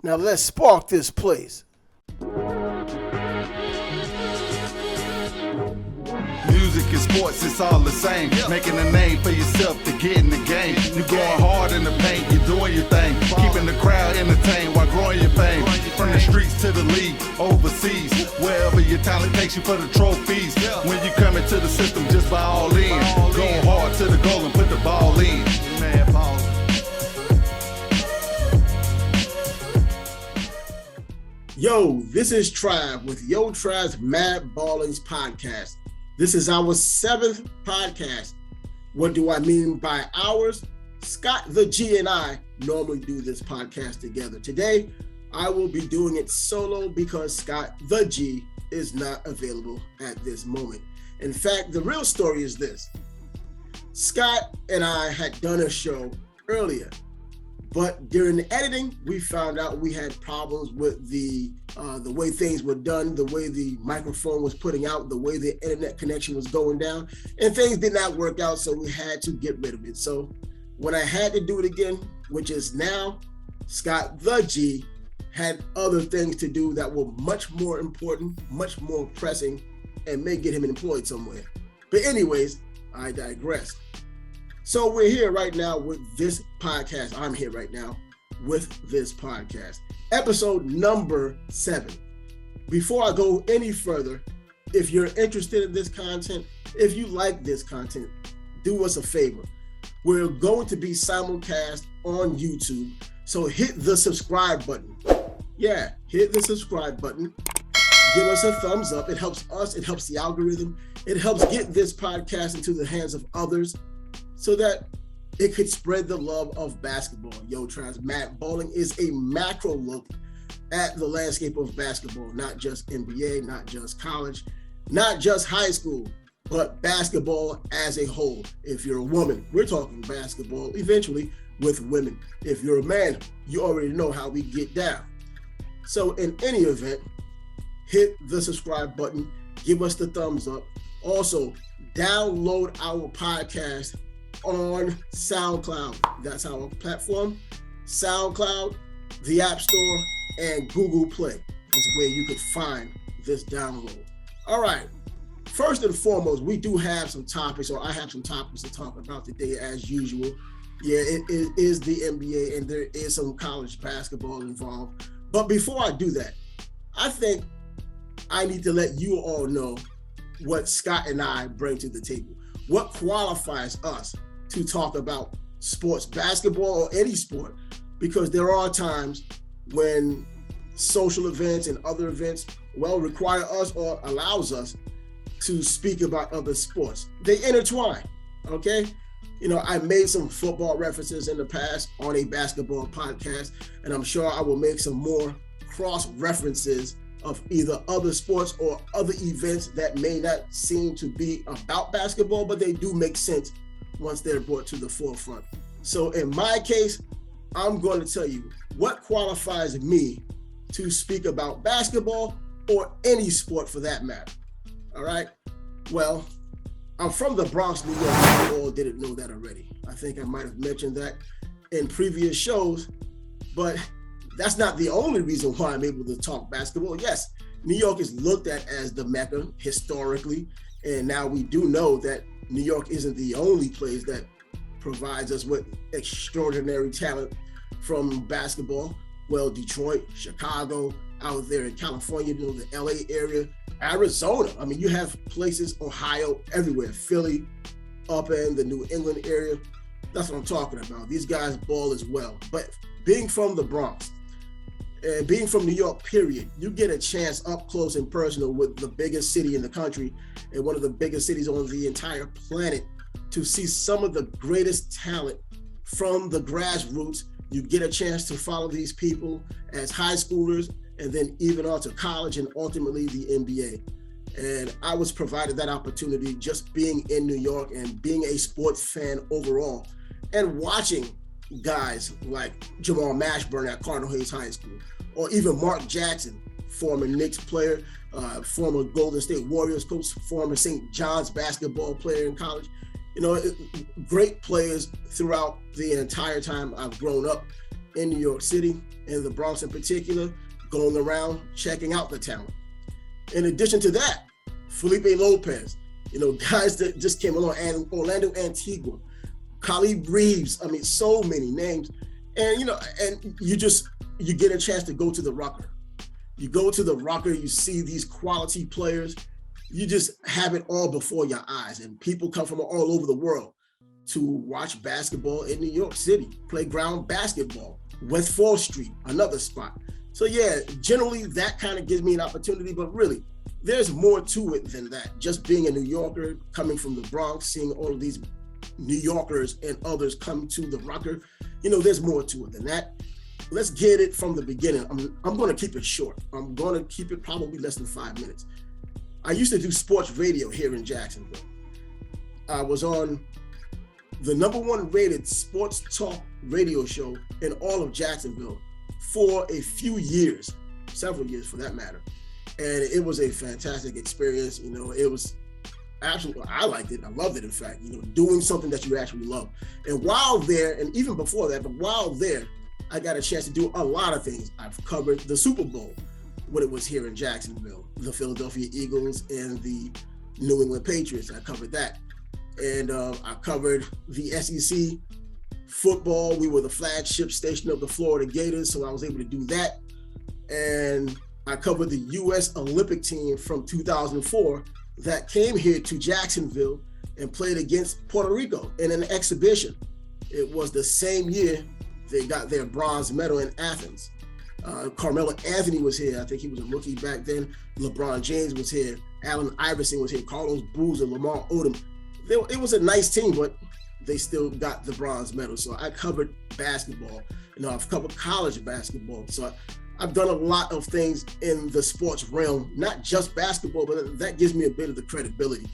Now let's spark this place. Music and sports, it's all the same. Making a name for yourself to get in the game. You're going hard in the paint, you're doing your thing. Keeping the crowd entertained while growing your fame. From the streets to the league, overseas. Wherever your talent takes you for the trophies. When you come into the system, just by all in. Go hard to the goal and put the ball in. Man, ball. Yo, this is Trav with Trav's Mad Ballin's podcast. This is our 7th podcast. What do I mean by ours? Scott the G and I normally do this podcast together. Today, I will be doing it solo because Scott the G is not available at this moment. In fact, the real story is this. Scott and I had done a show earlier, but during the editing, we found out we had problems with the way things were done, the way the microphone was putting out, the way the internet connection was going down, and things did not work out, so we had to get rid of it. So when I had to do it again, which is now, Scott the G had other things to do that were much more important, much more pressing, and may get him employed somewhere. But anyways, I digress. So we're here right now with this podcast. I'm here right now with this podcast. Episode number 7. Before I go any further, if you're interested in this content, if you like this content, do us a favor. We're going to be simulcast on YouTube. So hit the subscribe button. Yeah, hit the subscribe button. Give us a thumbs up. It helps us. It helps the algorithm. It helps get this podcast into the hands of others, so that it could spread the love of basketball. Trav's Mad Ballin is a macro look at the landscape of basketball, not just NBA, not just college, not just high school, but basketball as a whole. If you're a woman, we're talking basketball eventually with women. If you're a man, you already know how we get down. So in any event, hit the subscribe button, give us the thumbs up. Also, download our podcast on SoundCloud. That's our platform. SoundCloud, the App Store, and Google Play is where you could find this download. All right. First and foremost, we do have some topics, or I have some topics to talk about today as usual. Yeah, it is the NBA, and there is some college basketball involved. But before I do that, I think I need to let you all know what Scott and I bring to the table. What qualifies us to talk about sports, basketball, or any sport, because there are times when social events and other events, require us or allows us to speak about other sports. They intertwine, okay? I made some football references in the past on a basketball podcast, and I'm sure I will make some more cross references of either other sports or other events that may not seem to be about basketball, but they do make sense once they're brought to the forefront. So in my case, I'm going to tell you what qualifies me to speak about basketball or any sport for that matter. All right. Well, I'm from the Bronx, New York. You all didn't know that already. I think I might have mentioned that in previous shows, but that's not the only reason why I'm able to talk basketball. Yes, New York is looked at as the Mecca historically, and now we do know that New York isn't the only place that provides us with extraordinary talent from basketball. Well, Detroit, Chicago, out there in California, the LA area, Arizona. I mean, you have places, Ohio, everywhere, Philly, up in the New England area. That's what I'm talking about. These guys ball as well. But being from the Bronx, and being from New York, period, you get a chance up close and personal with the biggest city in the country and one of the biggest cities on the entire planet to see some of the greatest talent from the grassroots. You get a chance to follow these people as high schoolers and then even on to college and ultimately the NBA. And I was provided that opportunity just being in New York and being a sports fan overall and watching guys like Jamal Mashburn at Cardinal Hayes High School, or even Mark Jackson, former Knicks player, former Golden State Warriors coach, former St. John's basketball player in college. Great players throughout the entire time I've grown up in New York City, and the Bronx in particular, going around checking out the talent. In addition to that, Felipe Lopez, guys that just came along, and Orlando Antigua, Khalid Reeves, so many names. And, and you get a chance to go to the Rucker. You go to the Rucker, you see these quality players, you just have it all before your eyes. And people come from all over the world to watch basketball in New York City, playground basketball, West 4th Street, another spot. So yeah, generally that kind of gives me an opportunity, but really, there's more to it than that. Just being a New Yorker, coming from the Bronx, seeing all of these New Yorkers and others come to the Rucker, there's more to it than that. Let's get it from the beginning. I'm going to keep it short. I'm going to keep it probably less than 5 minutes. I used to do sports radio here in Jacksonville. I was on the #1 rated sports talk radio show in all of Jacksonville for a few years, several years for that matter. And it was a fantastic experience. It was absolutely, I liked it. I loved it, in fact, doing something that you actually love. And while there, and even before that, but while there, I got a chance to do a lot of things. I've covered the Super Bowl when it was here in Jacksonville, the Philadelphia Eagles and the New England Patriots. I covered that. And I covered the SEC football. We were the flagship station of the Florida Gators, so I was able to do that. And I covered the U.S. Olympic team from 2004 that came here to Jacksonville and played against Puerto Rico in an exhibition. It was the same year they got their bronze medal in Athens. Carmelo Anthony was here. I think he was a rookie back then. LeBron James was here. Allen Iverson was here. Carlos Boozer, Lamar Odom. It was a nice team, but they still got the bronze medal. So I covered basketball. I've covered college basketball. So I've done a lot of things in the sports realm, not just basketball, but that gives me a bit of the credibility.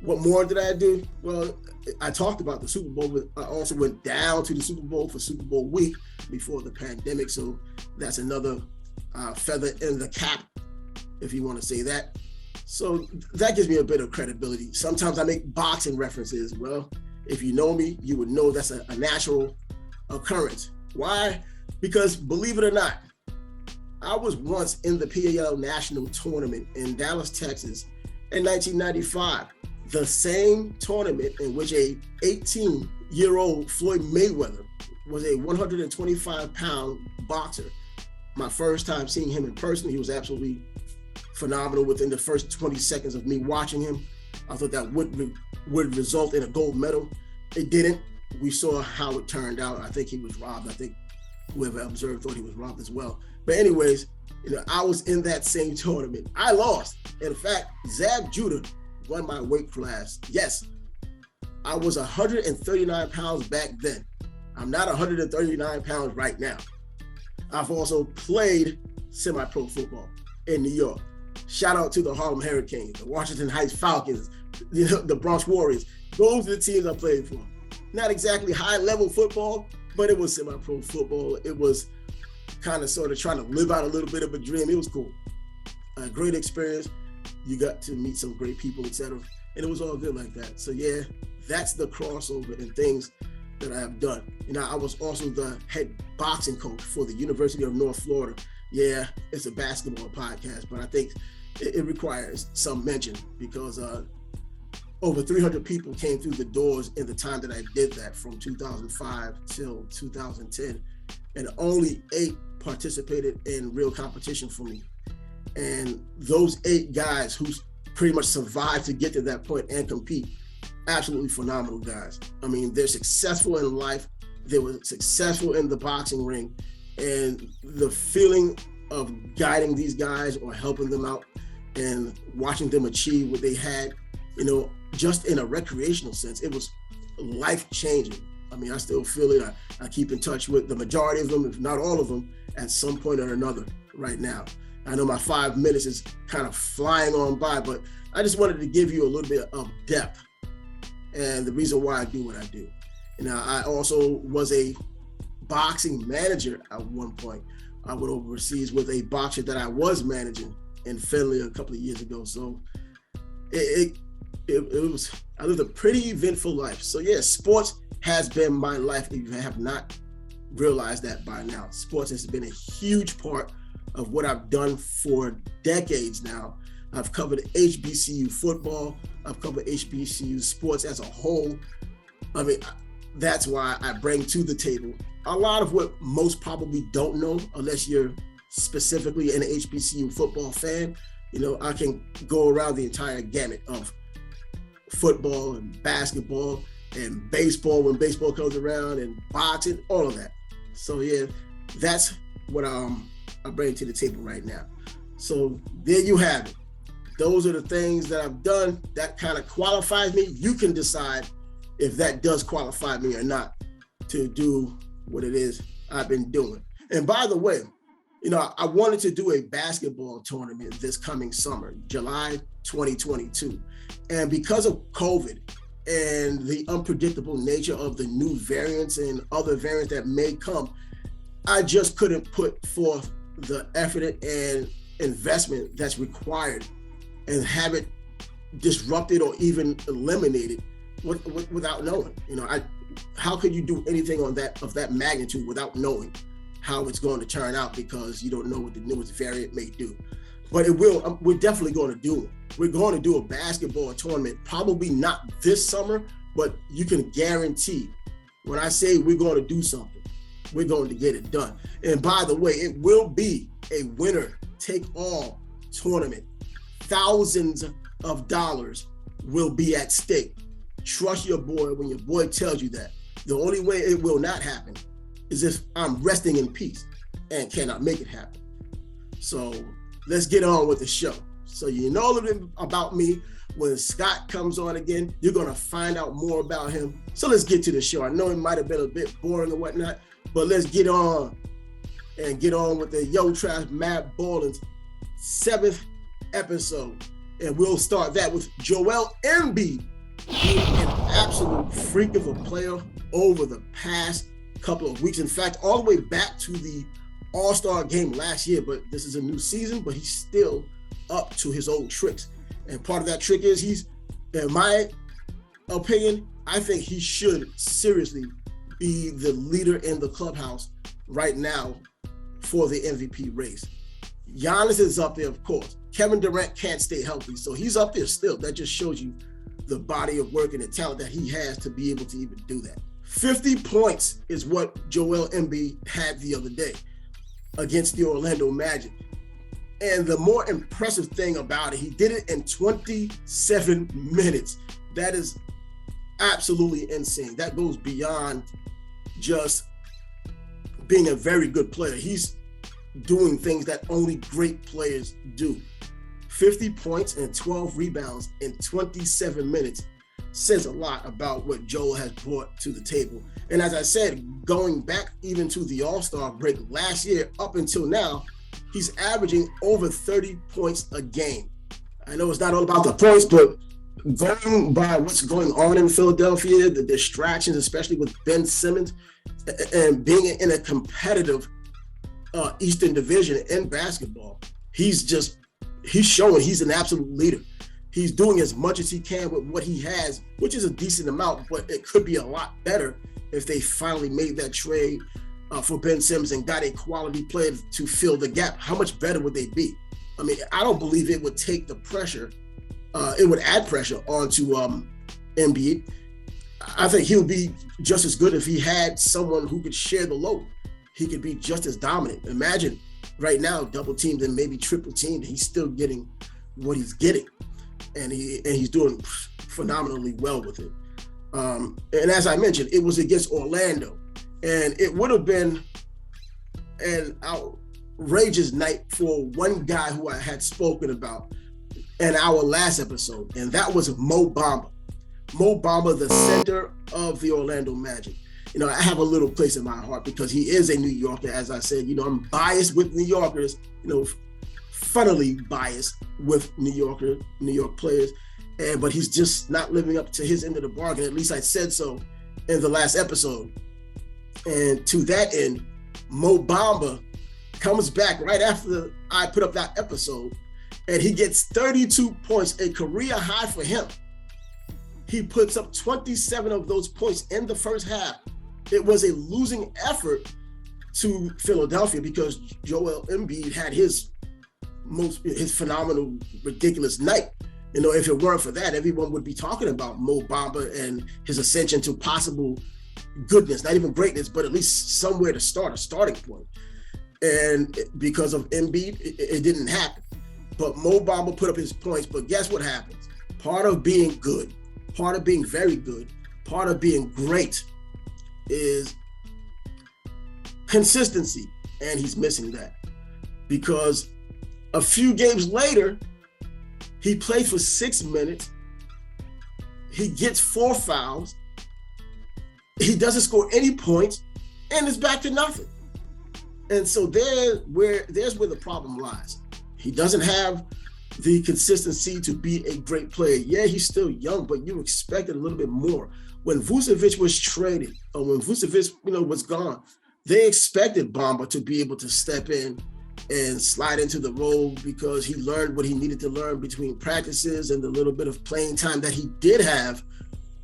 What more did I do? Well, I talked about the Super Bowl, but I also went down to the Super Bowl for Super Bowl week before the pandemic. So that's another feather in the cap, if you want to say that. So that gives me a bit of credibility. Sometimes I make boxing references. Well, if you know me, you would know that's a natural occurrence. Why? Because believe it or not, I was once in the PAL National Tournament in Dallas, Texas in 1995. The same tournament in which a 18-year-old Floyd Mayweather was a 125-pound boxer. My first time seeing him in person, he was absolutely phenomenal. Within the first 20 seconds of me watching him, I thought that would result in a gold medal. It didn't. We saw how it turned out. I think he was robbed. I think whoever observed thought he was robbed as well. But anyways, I was in that same tournament. I lost. In fact, Zab Judah won my weight class. Yes, I was 139 pounds back then. I'm not 139 pounds right now. I've also played semi-pro football in New York. Shout out to the Harlem Hurricanes, the Washington Heights Falcons, the Bronx Warriors. Those are the teams I played for. Not exactly high-level football, but it was semi-pro football. It was kind of sort of trying to live out a little bit of a dream. It was cool. A great experience. You got to meet some great people, etc. And it was all good like that. So yeah, that's the crossover and things that I have done. I was also the head boxing coach for the University of North Florida. Yeah, it's a basketball podcast, but I think it requires some mention because over 300 people came through the doors in the time that I did that, from 2005 till 2010. And only 8 participated in real competition for me. And those 8 guys who pretty much survived to get to that point and compete, absolutely phenomenal guys. They're successful in life. They were successful in the boxing ring. And the feeling of guiding these guys or helping them out and watching them achieve what they had, just in a recreational sense, it was life-changing. I still feel it. I keep in touch with the majority of them, if not all of them, at some point or another right now. I know my 5 minutes is kind of flying on by, but I just wanted to give you a little bit of depth and the reason why I do what I do. I also was a boxing manager at one point. I went overseas with a boxer that I was managing in Finley a couple of years ago. So it was, I lived a pretty eventful life. So yeah, sports has been my life. If you have not realize that by now. Sports has been a huge part of what I've done for decades now. I've covered HBCU football. I've covered HBCU sports as a whole. I mean, that's why I bring to the table a lot of what most probably don't know, unless you're specifically an HBCU football fan. I can go around the entire gamut of football and basketball and baseball when baseball comes around, and boxing, all of that. So yeah, that's what I bring to the table right now. So there you have it. Those are the things that I've done that kind of qualifies me. You can decide if that does qualify me or not to do what it is I've been doing. And by the way, I wanted to do a basketball tournament this coming summer, July 2022. And because of COVID and the unpredictable nature of the new variants and other variants that may come, I just couldn't put forth the effort and investment that's required and have it disrupted or even eliminated without knowing. How could you do anything of that magnitude without knowing how it's going to turn out, because you don't know what the newest variant may do? But it will. We're definitely going to do it. We're going to do a basketball tournament, probably not this summer, but you can guarantee when I say we're going to do something, we're going to get it done. And by the way, it will be a winner take all tournament. Thousands of dollars will be at stake. Trust your boy when your boy tells you that. The only way it will not happen is if I'm resting in peace and cannot make it happen. So let's get on with the show. So you know a little bit about me. When Scott comes on again, you're going to find out more about him. So let's get to the show. I know it might have been a bit boring and whatnot, but let's get on with the Yo Trav Matt Ballin's 7th episode. And we'll start that with Joel Embiid being an absolute freak of a player over the past couple of weeks. In fact, all the way back to the All-Star game last year, but this is a new season, but he's still up to his old tricks. And part of that trick is he's, in my opinion, I think he should seriously be the leader in the clubhouse right now for the MVP race. Giannis is up there, of course. Kevin Durant can't stay healthy, so he's up there still. That just shows you the body of work and the talent that he has to be able to even do that. 50 points is what Joel Embiid had the other day against the Orlando Magic. And the more impressive thing about it, he did it in 27 minutes. That is absolutely insane. That goes beyond just being a very good player. He's doing things that only great players do. 50 points and 12 rebounds in 27 minutes says a lot about what Joel has brought to the table. And as I said, going back even to the All-Star break last year up until now, he's averaging over 30 points a game. I know it's not all about the points, but going by what's going on in Philadelphia, the distractions, especially with Ben Simmons, and being in a competitive Eastern Division in basketball, he's showing he's an absolute leader. He's doing as much as he can with what he has, which is a decent amount, but it could be a lot better if they finally made that trade for Ben Simmons and got a quality player to fill the gap. How much better would they be? I mean, I don't believe it would take the pressure. It would add pressure onto Embiid. I think he would be just as good if he had someone who could share the load. He could be just as dominant. Imagine right now, double teamed and maybe triple teamed, he's still getting what he's getting. And he's doing phenomenally well with it. And as I mentioned, it was against Orlando. And it would have been an outrageous night for one guy who I had spoken about in our last episode, and that was Mo Bamba. Mo Bamba, the center of the Orlando Magic. I have a little place in my heart because he is a New Yorker. As I said, I'm biased with New Yorkers, funnily biased with New York players. But he's just not living up to his end of the bargain. At least I said so in the last episode. And to that end, Mo Bamba comes back right after I put up that episode, and he gets 32 points, a career high for him. He puts up 27 of those points in the first half. It was a losing effort, to Philadelphia because Joel Embiid had his phenomenal, ridiculous night. You know, if it weren't for that, everyone would be talking about Mo Bamba and his ascension to possible goodness, not even greatness, but at least somewhere to start, a starting point. And because of Embiid, it didn't happen. But Mo Bamba put up his points, but guess what happens? Part of being good, part of being very good, part of being great is consistency, and he's missing that. Because a few games later, he plays for 6 minutes, he gets 4 fouls, he doesn't score any points, and it's back to nothing. And so there's where the problem lies. He doesn't have the consistency to be a great player. Yeah, he's still young, but you expected a little bit more. When Vucevic was traded, or when Vucevic, was gone, they expected Bamba to be able to step in and slide into the role because he learned what he needed to learn between practices and the little bit of playing time that he did have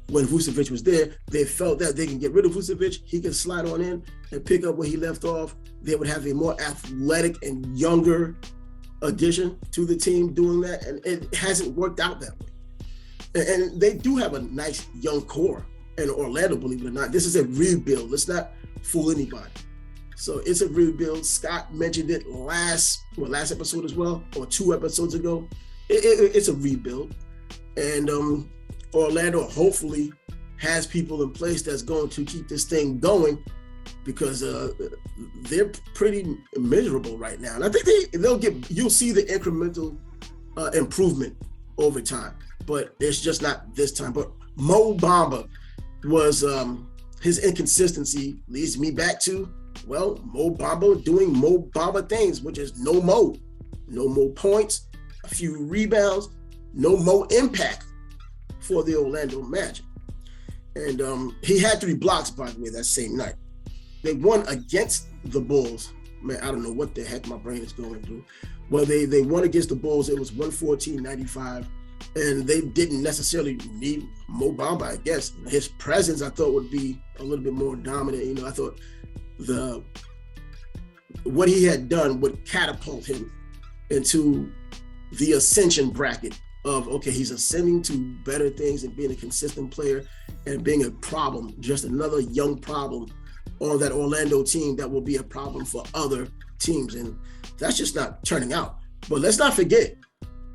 when Vucevic was there. They felt that they can get rid of Vucevic, he can slide on in and pick up where he left off. They would have a more athletic and younger addition to the team doing that, and it hasn't worked out that way. And they do have a nice young core in Orlando, believe it or not. This is a rebuild. Let's not fool anybody. So it's a rebuild. Scott mentioned it last episode as well, or 2 episodes ago. It's a rebuild. And Orlando hopefully has people in place that's going to keep this thing going because they're pretty miserable right now. And I think you'll see the incremental improvement over time, but it's just not this time. But Mo Bamba was, his inconsistency leads me back to, well, Mo Bamba doing Mo Bamba things, which is no more points, a few rebounds, no more impact for the Orlando Magic. And he had 3 blocks, by the way, that same night. They won against the Bulls. Man, I don't know what the heck my brain is going through. Well, they won against the Bulls. It was 114-95. And they didn't necessarily need Mo Bamba, I guess. His presence, I thought, would be a little bit more dominant. I thought what he had done would catapult him into the ascension bracket of, okay, he's ascending to better things and being a consistent player and being a problem, just another young problem on that Orlando team that will be a problem for other teams. And that's just not turning out. But let's not forget,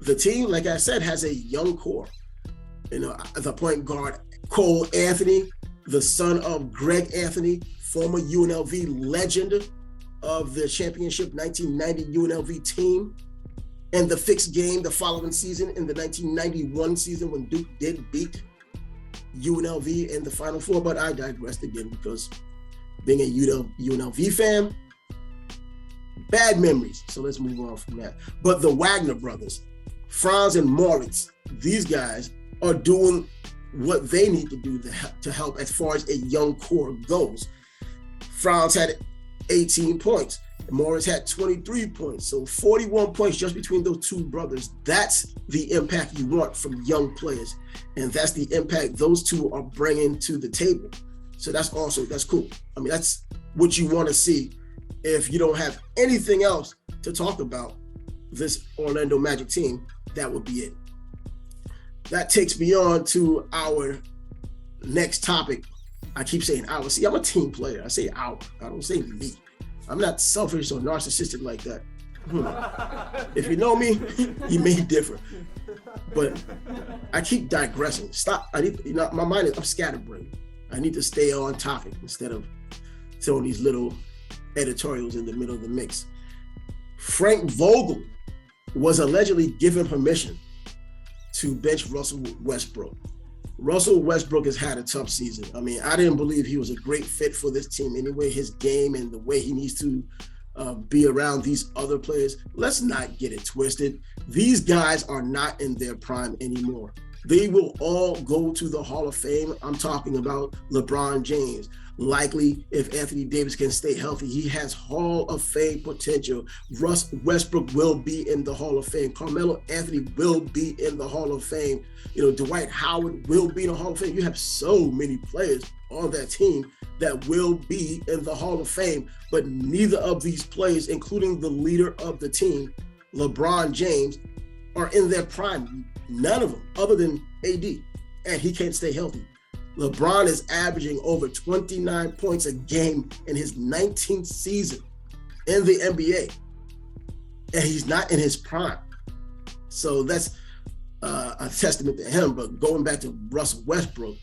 the team, like I said, has a young core. The point guard, Cole Anthony, the son of Greg Anthony, former UNLV legend of the championship 1990 UNLV team, and the fixed game the following season in the 1991 season when Duke did beat UNLV in the Final Four. But I digressed again because being a UNLV fan, bad memories. So let's move on from that. But the Wagner brothers, Franz and Moritz, these guys are doing what they need to do to help as far as a young core goes. Franz had 18 points. Moritz had 23 points. So 41 points just between those 2 brothers. That's the impact you want from young players. And that's the impact those 2 are bringing to the table. So that's cool. I mean, that's what you want to see. If you don't have anything else to talk about this Orlando Magic team, that would be it. That takes me on to our next topic. I keep saying our. See, I'm a team player. I say our. I don't say me. I'm not selfish or narcissistic like that. If you know me, you may differ. But I keep digressing. Stop. My mind is, I'm scatterbrained. I need to stay on topic instead of throwing these little editorials in the middle of the mix. Frank Vogel was allegedly given permission to bench Russell Westbrook. Russell Westbrook has had a tough season. I mean, I didn't believe he was a great fit for this team anyway, his game and the way he needs to be around these other players. Let's not get it twisted. These guys are not in their prime anymore. They will all go to the Hall of Fame. I'm talking about LeBron James, likely, if Anthony Davis can stay healthy, he has Hall of Fame potential. Westbrook will be in the Hall of Fame. Carmelo Anthony will be in the Hall of Fame. Dwight Howard will be in the Hall of Fame. You have so many players on that team that will be in the Hall of Fame, but neither of these players, including the leader of the team, LeBron James, are in their prime. None of them, other than AD, and he can't stay healthy. LeBron is averaging over 29 points a game in his 19th season in the NBA, and he's not in his prime. So that's a testament to him. But going back to Russell Westbrook,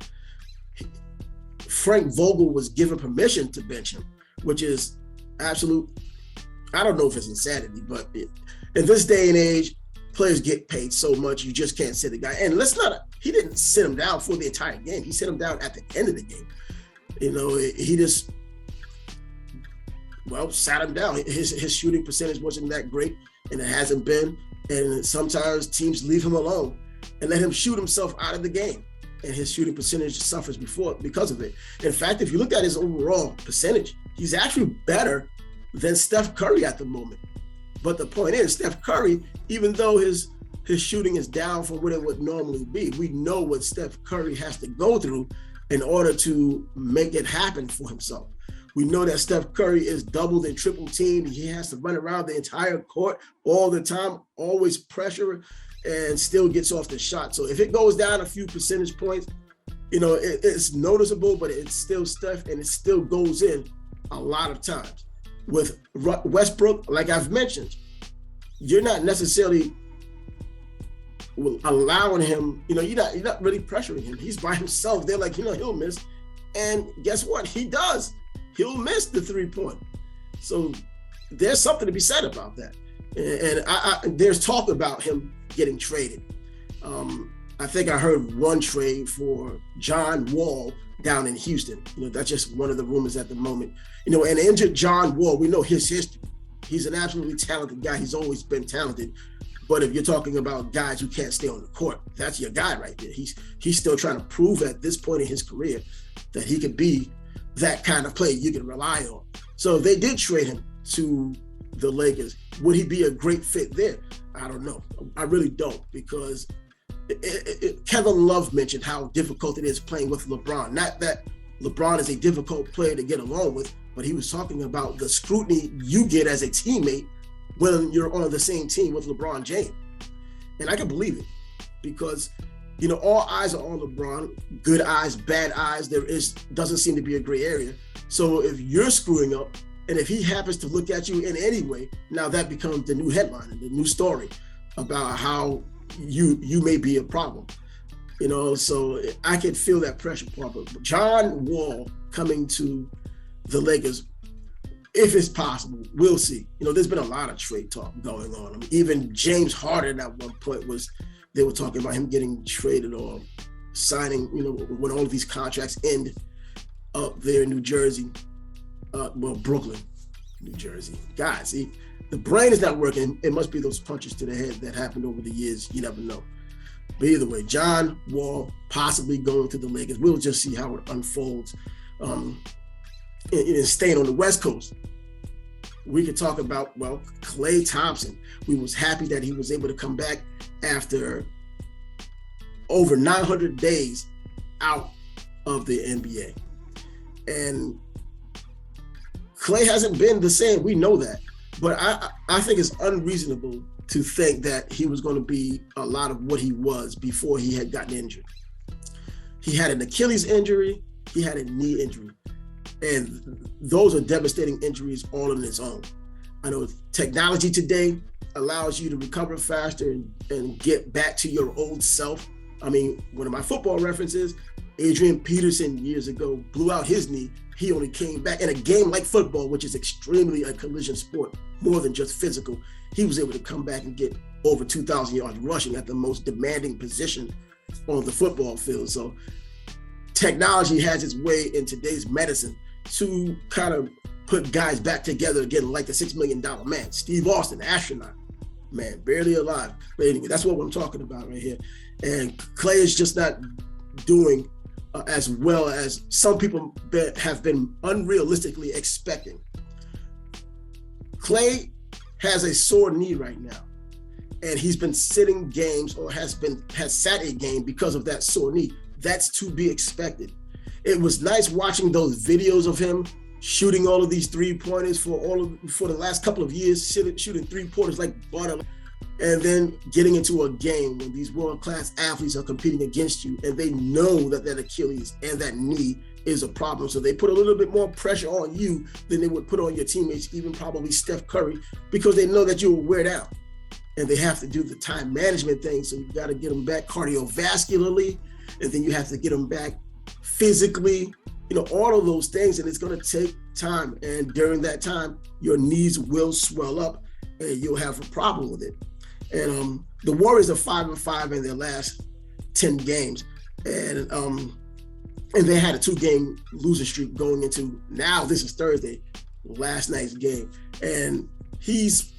Frank Vogel was given permission to bench him, which is absolute, I don't know if it's insanity, but in this day and age, players get paid so much, you just can't sit the guy. And he didn't sit him down for the entire game. He sit him down at the end of the game. He just, sat him down. His shooting percentage wasn't that great, and it hasn't been. And sometimes teams leave him alone and let him shoot himself out of the game. And his shooting percentage suffers because of it. In fact, if you look at his overall percentage, he's actually better than Steph Curry at the moment. But the point is, Steph Curry, even though his shooting is down from what it would normally be, we know what Steph Curry has to go through in order to make it happen for himself. We know that Steph Curry is doubled and triple teamed. He has to run around the entire court all the time, always pressure, and still gets off the shot. So if it goes down a few percentage points, it's noticeable, but it's still Steph, and it still goes in a lot of times. With Westbrook, like I've mentioned, you're not necessarily allowing him, you're not really pressuring him. He's by himself. They're like, he'll miss. And guess what? He does. He'll miss the 3-point. So there's something to be said about that. And there's talk about him getting traded. I think I heard one trade for John Wall down in Houston. That's just one of the rumors at the moment. And injured John Wall, we know his history. He's an absolutely talented guy. He's always been talented. But if you're talking about guys who can't stay on the court, that's your guy right there. He's still trying to prove at this point in his career that he could be that kind of player you can rely on. So if they did trade him to the Lakers, would he be a great fit there? I don't know. I really don't, because Kevin Love mentioned how difficult it is playing with LeBron. Not that LeBron is a difficult player to get along with, but he was talking about the scrutiny you get as a teammate when you're on the same team with LeBron James. And I can believe it, because all eyes are on LeBron, good eyes, bad eyes. Doesn't seem to be a gray area. So if you're screwing up, and if he happens to look at you in any way, now that becomes the new headline and the new story about how you may be a problem. So I can feel that pressure part. But John Wall coming to the Lakers, if it's possible, we'll see. There's been a lot of trade talk going on. Even James Harden at one point they were talking about him getting traded or signing, when all of these contracts end up there in New Jersey. Brooklyn, New Jersey. Guys, see, the brain is not working. It must be those punches to the head that happened over the years. You never know. But either way, John Wall possibly going to the Lakers. We'll just see how it unfolds. And staying on the West Coast, we could talk about, Klay Thompson. We was happy that he was able to come back after over 900 days out of the NBA. And Klay hasn't been the same. We know that. But I think it's unreasonable to think that he was going to be a lot of what he was before he had gotten injured. He had an Achilles injury. He had a knee injury. And those are devastating injuries all on its own. I know technology today allows you to recover faster and get back to your old self. I mean, one of my football references, Adrian Peterson years ago blew out his knee. He only came back in a game like football, which is extremely a collision sport, more than just physical. He was able to come back and get over 2,000 yards rushing at the most demanding position on the football field. So technology has its way in today's medicine to kind of put guys back together again, like the $6 million man, Steve Austin, astronaut, man, barely alive. But anyway, that's what I'm talking about right here. And Klay is just not doing as well as some people have been unrealistically expecting. Klay has a sore knee right now, and he's been sitting games or has sat a game because of that sore knee. That's to be expected. It was nice watching those videos of him shooting all of these 3-pointers for the last couple of years, shooting 3-pointers like butter, and then getting into a game when these world-class athletes are competing against you and they know that that Achilles and that knee is a problem. So they put a little bit more pressure on you than they would put on your teammates, even probably Steph Curry, because they know that you will wear down. And they have to do the time management thing. So you got to get them back cardiovascularly, and then you have to get them back physically, all of those things. And it's going to take time. And during that time, your knees will swell up and you'll have a problem with it. And the Warriors are 5-5 in their last 10 games. And they had a 2-game losing streak going into, now this is Thursday, last night's game. And he's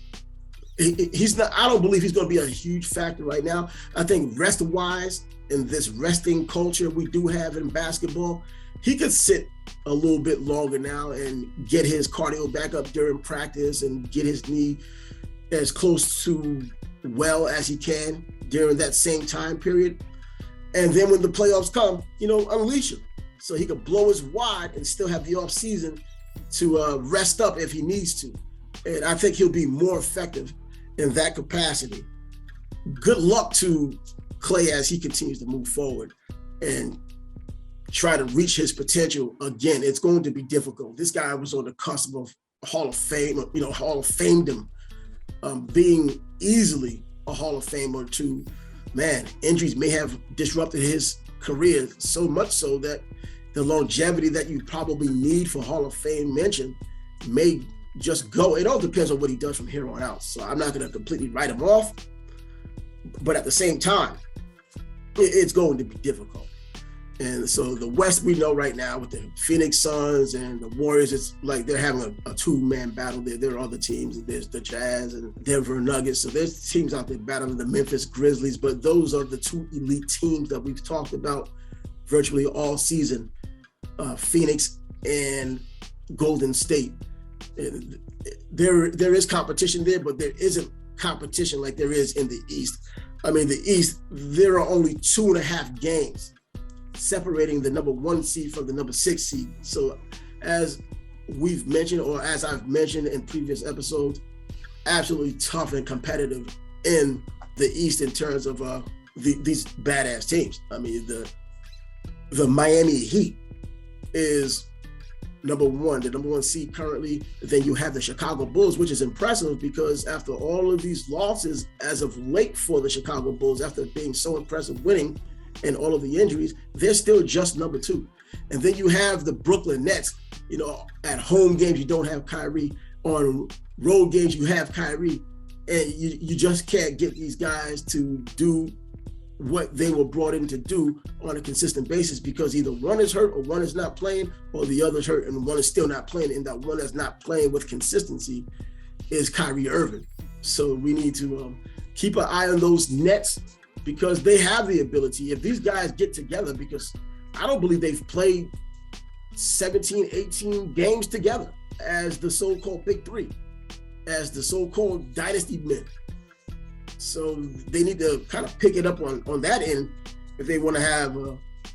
not, I don't believe he's going to be a huge factor right now. I think rest-wise, in this resting culture we do have in basketball, he could sit a little bit longer now and get his cardio back up during practice and get his knee as close to well as he can during that same time period. And then when the playoffs come, unleash him so he could blow his wad and still have the off season to rest up if he needs to. And I think he'll be more effective in that capacity. Good luck to Klay as he continues to move forward and try to reach his potential. Again, it's going to be difficult. This guy was on the cusp of Hall of Fame, Hall of Famedom, being easily a Hall of Famer too. Man, injuries may have disrupted his career so much so that the longevity that you probably need for Hall of Fame mention may just go. It all depends on what he does from here on out. So I'm not going to completely write him off, but at the same time, it's going to be difficult. And so the West, we know right now with the Phoenix Suns and the Warriors, it's like they're having a 2-man battle there. There are other teams. There's the Jazz and Denver Nuggets. So there's teams out there battling the Memphis Grizzlies, but those are the 2 elite teams that we've talked about virtually all season, Phoenix and Golden State. And there is competition there, but there isn't competition like there is in the East. I mean, the East, there are only 2.5 games separating the number 1 seed from the number 6 seed. So as we've mentioned, or as I've mentioned in previous episodes, absolutely tough and competitive in the East in terms of these badass teams. I mean, the Miami Heat is number 1, the number 1 seed currently. Then you have the Chicago Bulls, which is impressive because after all of these losses as of late for the Chicago Bulls, after being so impressive winning and all of the injuries, they're still just number 2. And then you have the Brooklyn Nets, at home games, you don't have Kyrie. On road games, you have Kyrie. And you just can't get these guys to do what they were brought in to do on a consistent basis because either one is hurt or one is not playing, or the other's hurt and one is still not playing. And that one that's not playing with consistency is Kyrie Irving. So we need to keep an eye on those Nets because they have the ability. If these guys get together, because I don't believe they've played 17, 18 games together as the so-called Big Three, as the so-called dynasty men. So they need to kind of pick it up on that end if they want to have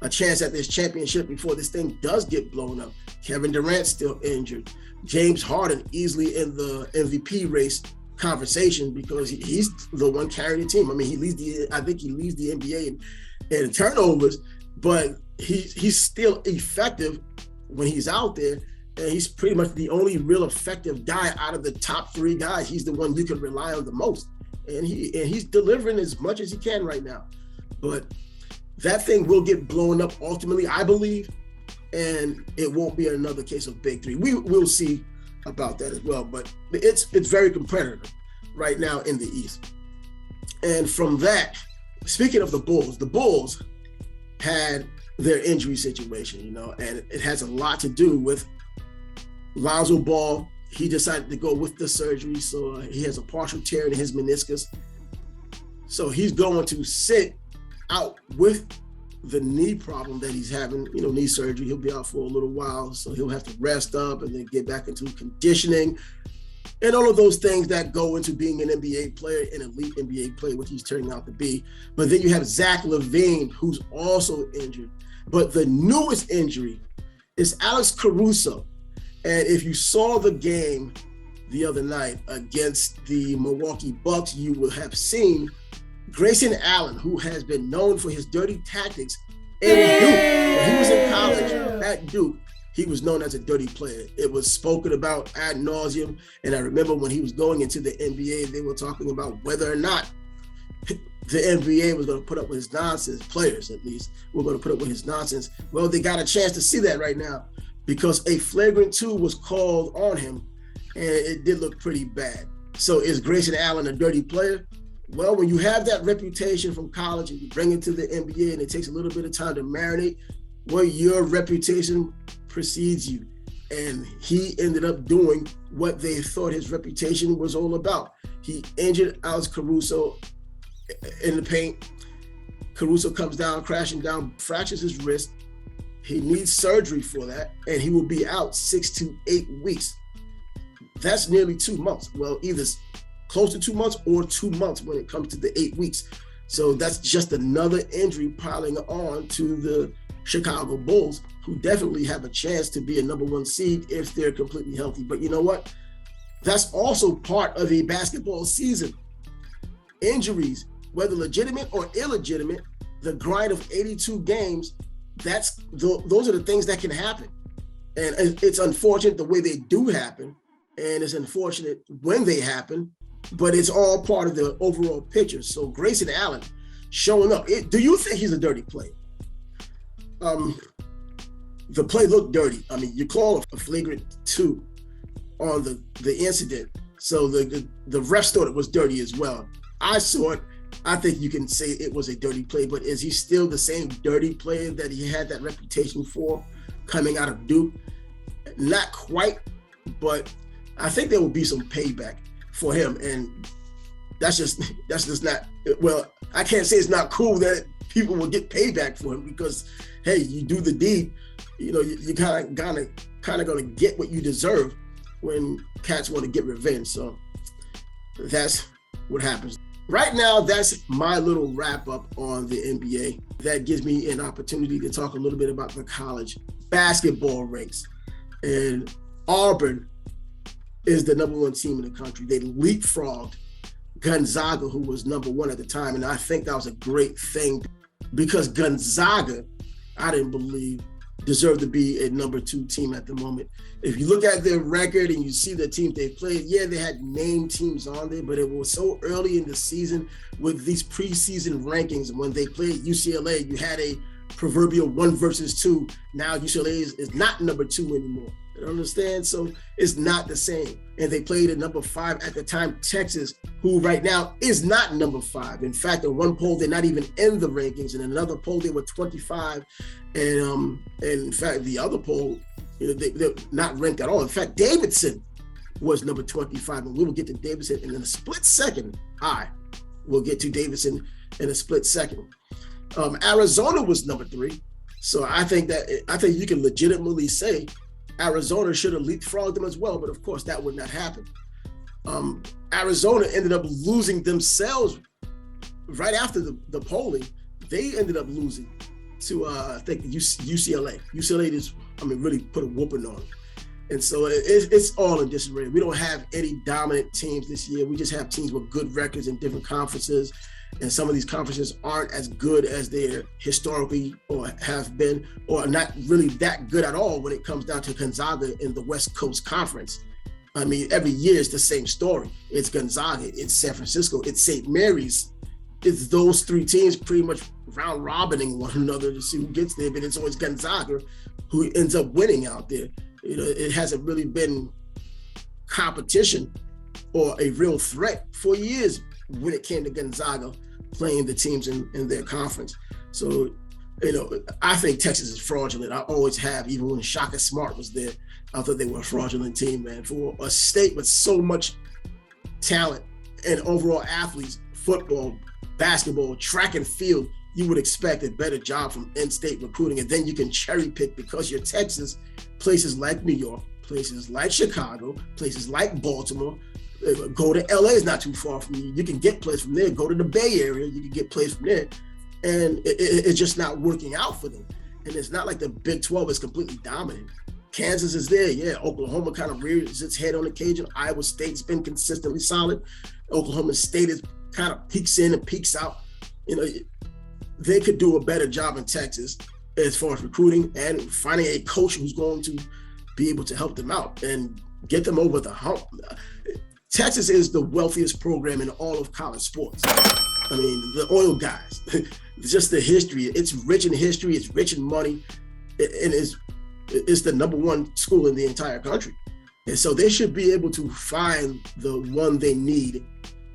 a chance at this championship before this thing does get blown up. Kevin Durant's still injured. James Harden easily in the MVP race conversation because he's the one carrying the team. I mean, I think he leads the NBA in turnovers, but he's still effective when he's out there. And he's pretty much the only real effective guy out of the top 3 guys. He's the one you can rely on the most. And he's delivering as much as he can right now. But that thing will get blown up ultimately, I believe, and it won't be another case of Big Three. We'll see about that as well. But it's very competitive right now in the East. And from that, speaking of the Bulls had their injury situation, and it has a lot to do with Lonzo Ball. He decided to go with the surgery, so he has a partial tear in his meniscus. So he's going to sit out with the knee problem that he's having, knee surgery. He'll be out for a little while, so he'll have to rest up and then get back into conditioning and all of those things that go into being an NBA player, an elite NBA player, which he's turning out to be. But then you have Zach LaVine, who's also injured. But the newest injury is Alex Caruso. And if you saw the game the other night against the Milwaukee Bucks, you will have seen Grayson Allen, who has been known for his dirty tactics in Duke. When he was in college at Duke, he was known as a dirty player. It was spoken about ad nauseum. And I remember when he was going into the NBA, they were talking about whether or not the NBA was going to put up with his nonsense, players at least, were going to put up with his nonsense. Well, they got a chance to see that right now because a flagrant 2 was called on him, and it did look pretty bad. So is Grayson Allen a dirty player? Well, when you have that reputation from college and you bring it to the NBA and it takes a little bit of time to marinate, well, your reputation precedes you. And he ended up doing what they thought his reputation was all about. He injured Alex Caruso in the paint. Caruso comes down, crashing down, fractures his wrist. He needs surgery for that, and he will be out 6 to 8 weeks. That's nearly 2 months. Well, either close to 2 months or 2 months when it comes to the 8 weeks. So that's just another injury piling on to the Chicago Bulls, who definitely have a chance to be a number 1 seed if they're completely healthy. But you know what? That's also part of a basketball season. Injuries, whether legitimate or illegitimate, the grind of 82 games, those are the things that can happen. And it's unfortunate the way they do happen, and it's unfortunate when they happen, but it's all part of the overall picture. So Grayson Allen showing up. Do you think he's a dirty player? The play looked dirty. I mean, you call a flagrant 2 on the incident. So the refs thought it was dirty as well. I saw it. I think you can say it was a dirty play, but is he still the same dirty player that he had that reputation for coming out of Duke? Not quite, but I think there will be some payback for him. And that's just not, well, I can't say it's not cool that people will get payback for him because, hey, you do the deed, you kind of going to get what you deserve when cats want to get revenge. So that's what happens. Right now, that's my little wrap up on the NBA. That gives me an opportunity to talk a little bit about the college basketball ranks. And Auburn is the number 1 team in the country. They leapfrogged Gonzaga, who was number 1 at the time. And I think that was a great thing because Gonzaga, I didn't believe, deserved to be a number 2 team at the moment. If you look at their record and you see the teams they played, yeah, they had named teams on there, but it was so early in the season with these preseason rankings. When they played UCLA, you had a proverbial 1 versus 2. Now UCLA is not number 2 anymore. You understand? So it's not the same. And they played at number 5 at the time, Texas, who right now is not number 5. In fact, in one poll, they're not even in the rankings. In another poll, they were 25. And in fact, the other poll, they're not ranked at all. In fact, Davidson was number 25. And we will get to Davidson in a split second. I will get to Davidson in a split second. Arizona was number 3. So I think you can legitimately say Arizona should have leapfrogged them as well, but of course that would not happen. Arizona ended up losing themselves right after the polling. They ended up losing to I think UCLA. UCLA just really put a whooping on them. And so it's all in disarray. We don't have any dominant teams this year. We just have teams with good records in different conferences. And some of these conferences aren't as good as they historically or have been, or not really that good at all when it comes down to Gonzaga in the West Coast Conference. I mean, every year it's the same story. It's Gonzaga, it's San Francisco, it's St. Mary's. It's those 3 teams pretty much round robining one another to see who gets there, but it's always Gonzaga who ends up winning out there. It hasn't really been competition or a real threat for years when it came to Gonzaga playing the teams in their conference. So, I think Texas is fraudulent. I always have, even when Shaka Smart was there, I thought they were a fraudulent team, man. For a state with so much talent and overall athletes, football, basketball, track and field, you would expect a better job from in-state recruiting, and then you can cherry pick because you're Texas, places like New York, places like Chicago, places like Baltimore. Go to LA is not too far from you. You can get players from there. Go to the Bay Area, you can get players from there. And it's just not working out for them. And it's not like the Big 12 is completely dominant. Kansas is there, yeah. Oklahoma kind of rears its head on occasion. Iowa State's been consistently solid. Oklahoma State is kind of peaks in and peaks out. You know, they could do a better job in Texas as far as recruiting and finding a coach who's going to be able to help them out and get them over the hump. Texas is the wealthiest program in all of college sports. I mean, the oil guys, just the history. It's rich in history, it's rich in money, and it's the number one school in the entire country. And so they should be able to find the one they need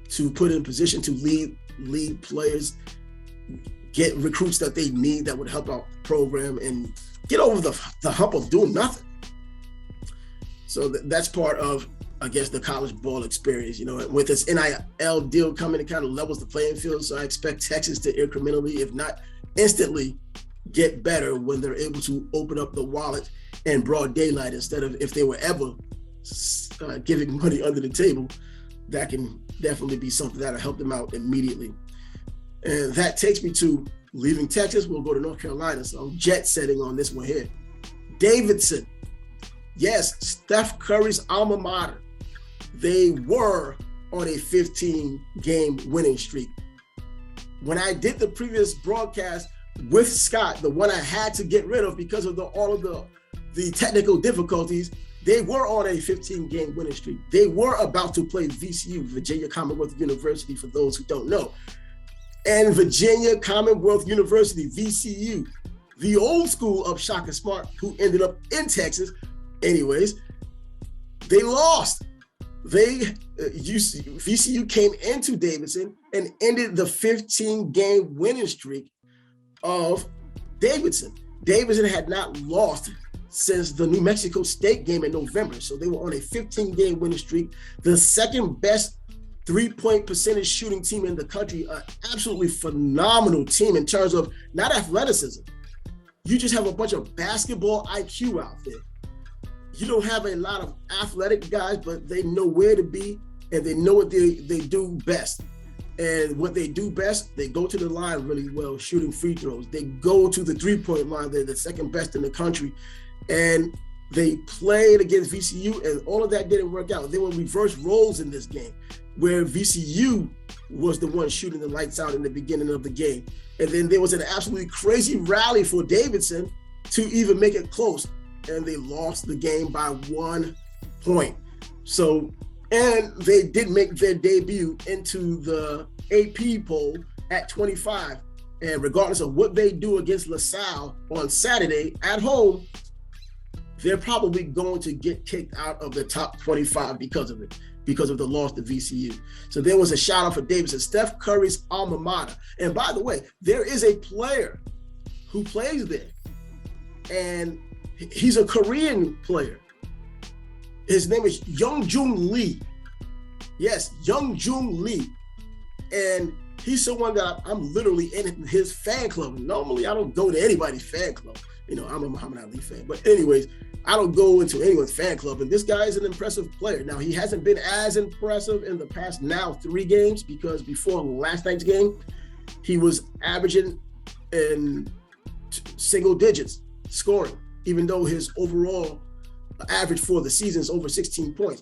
to put in position to lead players, get recruits that they need that would help out the program, and get over the hump of doing nothing. So that's part of, I guess, the college ball experience. You know, with this NIL deal coming, it kind of levels the playing field. So I expect Texas to incrementally, if not instantly, get better when they're able to open up the wallet in broad daylight instead of if they were ever giving money under the table. That can definitely be something that'll help them out immediately. And that takes me to leaving Texas. We'll go to North Carolina. So I'm jet setting on this one here. Davidson. Yes, Steph Curry's alma mater. They were on a 15-game winning streak. When I did the previous broadcast with Scott, the one I had to get rid of because of all of the technical difficulties, they were on a 15-game winning streak. They were about to play VCU, Virginia Commonwealth University, for those who don't know. And Virginia Commonwealth University, VCU, the old school of Shaka Smart, who ended up in Texas. Anyways, they lost. VCU came into Davidson and ended the 15-game winning streak of Davidson. Davidson had not lost since the New Mexico State game in November. So they were on a 15-game winning streak, the second best three-point percentage shooting team in the country, an absolutely phenomenal team in terms of not athleticism. You just have a bunch of basketball IQ out there. You don't have a lot of athletic guys, but they know where to be and they know what they do best. And what they do best, they go to the line really well, shooting free throws. They go to the three-point line. They're the second best in the country. And they played against VCU, and all of that didn't work out. There were reverse roles in this game, where VCU was the one shooting the lights out in the beginning of the game. And then there was an absolutely crazy rally for Davidson to even make it close. And they lost the game by 1 point. So, and they did make their debut into the AP poll at 25. And regardless of what they do against LaSalle on Saturday at home, they're probably going to get kicked out of the top 25 because of it, because of the loss to VCU. So there was a shout out for Davidson, Steph Curry's alma mater. And by the way, there is a player who plays there, and he's a Korean player. His name is Hyunjung Lee. Yes, Hyunjung Lee. And he's someone that I'm literally in his fan club. Normally, I don't go to anybody's fan club. You know, I'm a Muhammad Ali fan. But anyways, I don't go into anyone's fan club. And this guy is an impressive player. Now, he hasn't been as impressive in the past 3 games, because before last night's game, he was averaging in single digits scoring, even though his overall average for the season is over 16 points.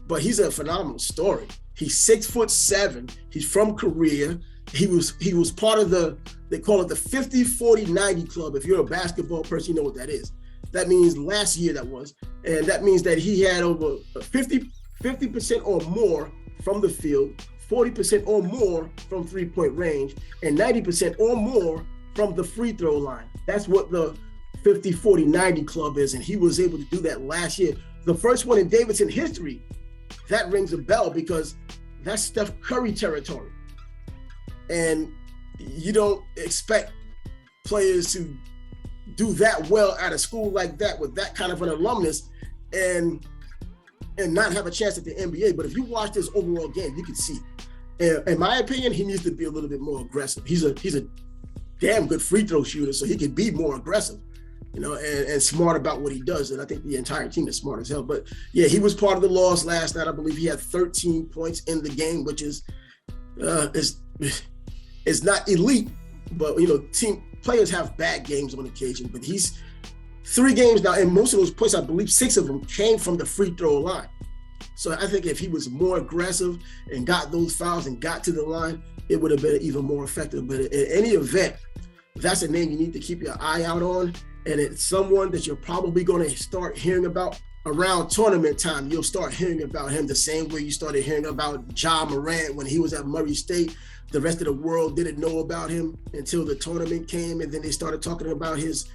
But he's a phenomenal story. He's 6'7". He's from Korea. He was part of they call it the 50-40-90 club. If you're a basketball person, you know what that is. That means last year that was. And that means that he had over 50% or more from the field, 40% or more from three-point range, and 90% or more from the free throw line. That's what the 50-40-90 club is, and he was able to do that last year. The first one in Davidson history. That rings a bell because that's Steph Curry territory. And you don't expect players to do that well at a school like that with that kind of an alumnus and not have a chance at the NBA. But if you watch this overall game, you can see. In my opinion, he needs to be a little bit more aggressive. He's a damn good free throw shooter, so he can be more aggressive, and smart about what he does. And I think the entire team is smart as hell. But yeah, he was part of the loss last night. I believe he had 13 points in the game, which is not elite, but team players have bad games on occasion. But he's 3 games now, and most of those points, I believe 6 of them came from the free throw line. So I think if he was more aggressive and got those fouls and got to the line, it would have been even more effective. But in any event, that's a name you need to keep your eye out on. And it's someone that you're probably going to start hearing about around tournament time. You'll start hearing about him the same way you started hearing about Ja Morant when he was at Murray State. The rest of the world didn't know about him until the tournament came, and then they started talking about his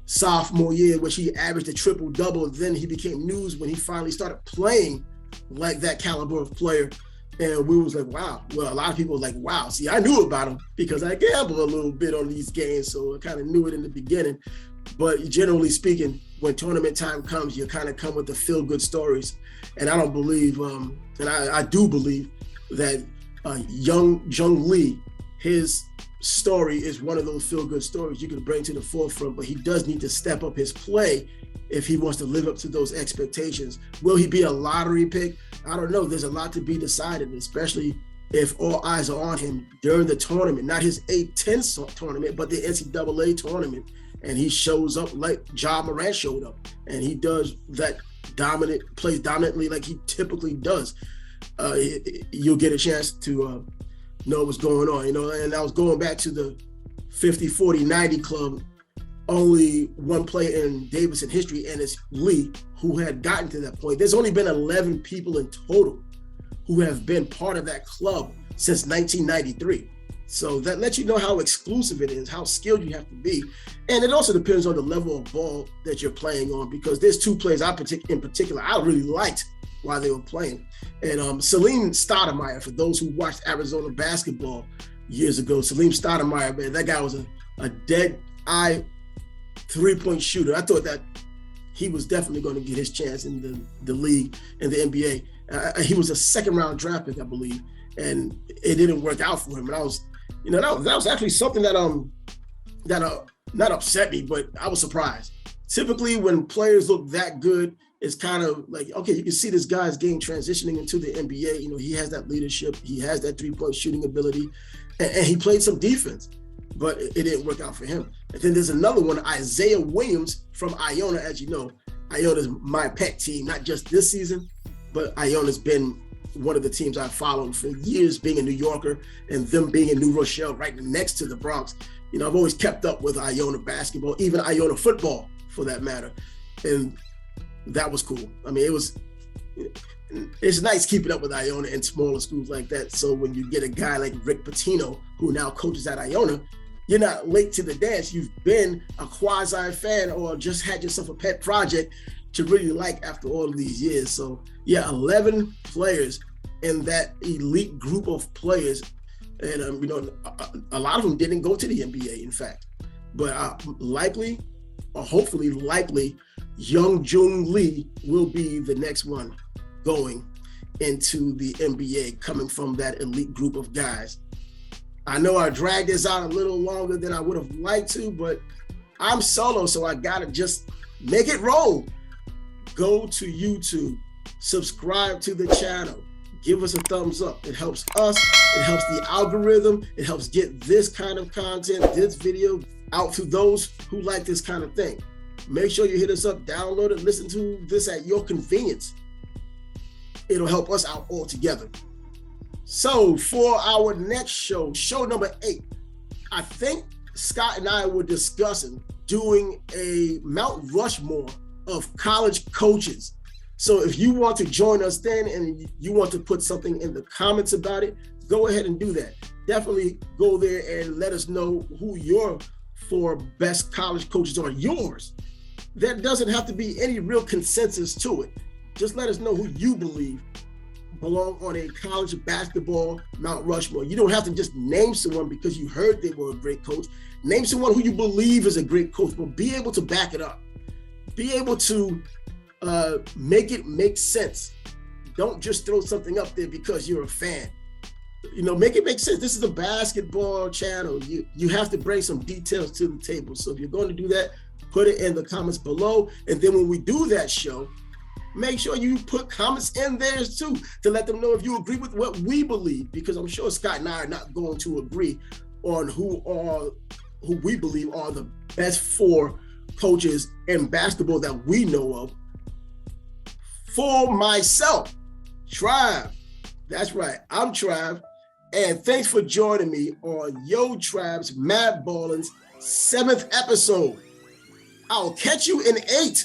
sophomore year, which he averaged a triple-double. Then he became news when he finally started playing like that caliber of player. And we was like, wow. Well, a lot of people was like, wow. See, I knew about him because I gamble a little bit on these games, so I kind of knew it in the beginning. But generally speaking, when tournament time comes, you kind of come with the feel-good stories. And I don't believe, and I do believe that Hyunjung Lee, his story is one of those feel-good stories you can bring to the forefront, but he does need to step up his play if he wants to live up to those expectations. Will he be a lottery pick? I don't know. There's a lot to be decided, especially if all eyes are on him during the tournament, not his A-10 tournament, but the NCAA tournament. And he shows up like Ja Morant showed up, and he does that plays dominantly like he typically does. You'll get a chance to know what's going on, and I was going back to the 50, 40, 90 club. Only one player in Davidson history, and it's Lee, who had gotten to that point. There's only been 11 people in total who have been part of that club since 1993. So that lets you know how exclusive it is, how skilled you have to be. And it also depends on the level of ball that you're playing on, because there's 2 players in particular I really liked while they were playing. And Salim Stoudemire, for those who watched Arizona basketball years ago, Salim Stoudemire, man, that guy was a dead-eye 3-point shooter. I thought that he was definitely going to get his chance in the league, in the NBA. He was a 2nd-round draft pick, I believe, and it didn't work out for him. And I was, that was actually something that not upset me, but I was surprised. Typically, when players look that good, it's kind of like, okay, you can see this guy's game transitioning into the NBA. He has that leadership, he has that 3-point shooting ability, and he played some defense, but it didn't work out for him. And then there's another one, Isaiah Williams from Iona. As you know, Iona's my pet team, not just this season, but Iona's been one of the teams I've followed for years, being a New Yorker and them being in New Rochelle right next to the Bronx. I've always kept up with Iona basketball, even Iona football for that matter. And that was cool. I mean, it's nice keeping up with Iona and smaller schools like that. So when you get a guy like Rick Pitino, who now coaches at Iona, you're not late to the dance. You've been a quasi fan or just had yourself a pet project to really like after all of these years. So yeah, 11 players in that elite group of players. And a lot of them didn't go to the NBA, in fact. But hopefully, Hyunjung Lee will be the next one going into the NBA, coming from that elite group of guys. I know I dragged this out a little longer than I would have liked to, but I'm solo, so I gotta just make it roll. Go to YouTube, subscribe to the channel, give us a thumbs up. It helps us, it helps the algorithm, it helps get this kind of content, this video out to those who like this kind of thing. Make sure you hit us up, download it, listen to this at your convenience. It'll help us out all together. So for our next show number 8, I think Scott and I were discussing doing a Mount Rushmore of college coaches. So if you want to join us then and you want to put something in the comments about it, go ahead and do that. Definitely go there and let us know who your 4 best college coaches are. Yours. There doesn't have to be any real consensus to it. Just let us know who you believe belong on a college basketball Mount Rushmore. You don't have to just name someone because you heard they were a great coach. Name someone who you believe is a great coach, but be able to back it up. Be able to make it make sense. Don't just throw something up there because you're a fan. Make it make sense. This is a basketball channel. You have to bring some details to the table. So if you're going to do that, put it in the comments below. And then when we do that show, make sure you put comments in there too to let them know if you agree with what we believe, because I'm sure Scott and I are not going to agree on who we believe are the best 4 coaches in basketball that we know of. For myself, Trav. That's right, I'm Trav. And thanks for joining me on Yo Trav's Mad Ballin's 7th episode. I'll catch you in 8.